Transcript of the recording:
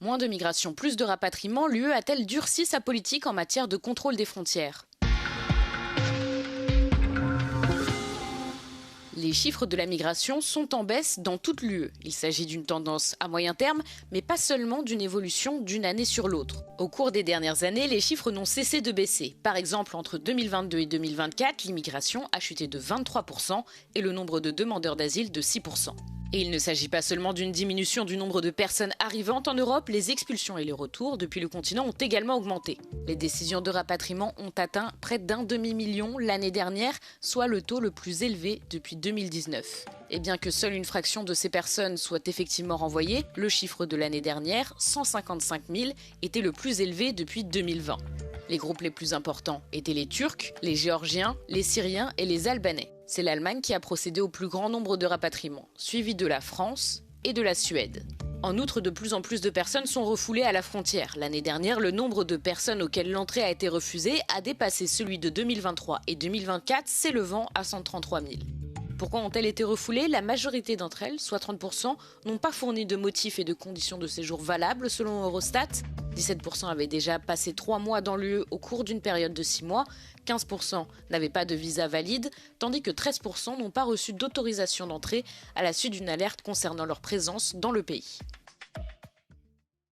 Moins de migration, plus de rapatriement, l'UE a-t-elle durci sa politique en matière de contrôle des frontières? Les chiffres de la migration sont en baisse dans toute l'UE. Il s'agit d'une tendance à moyen terme, mais pas seulement d'une évolution d'une année sur l'autre. Au cours des dernières années, les chiffres n'ont cessé de baisser. Par exemple, entre 2022 et 2024, l'immigration a chuté de 23% et le nombre de demandeurs d'asile de 6%. Et il ne s'agit pas seulement d'une diminution du nombre de personnes arrivantes en Europe, les expulsions et les retours depuis le continent ont également augmenté. Les décisions de rapatriement ont atteint près d'un demi-million l'année dernière, soit le taux le plus élevé depuis 2019. Et bien que seule une fraction de ces personnes soit effectivement renvoyée, le chiffre de l'année dernière, 155 000, était le plus élevé depuis 2020. Les groupes les plus importants étaient les Turcs, les Géorgiens, les Syriens et les Albanais. C'est l'Allemagne qui a procédé au plus grand nombre de rapatriements, suivi de la France et de la Suède. En outre, de plus en plus de personnes sont refoulées à la frontière. L'année dernière, le nombre de personnes auxquelles l'entrée a été refusée a dépassé celui de 2023 et 2024, s'élevant à 133 000. Pourquoi ont-elles été refoulées? La majorité d'entre elles, soit 30%, n'ont pas fourni de motifs et de conditions de séjour valables selon Eurostat. 17% avaient déjà passé 3 mois dans l'UE au cours d'une période de 6 mois, 15% n'avaient pas de visa valide, tandis que 13% n'ont pas reçu d'autorisation d'entrée à la suite d'une alerte concernant leur présence dans le pays.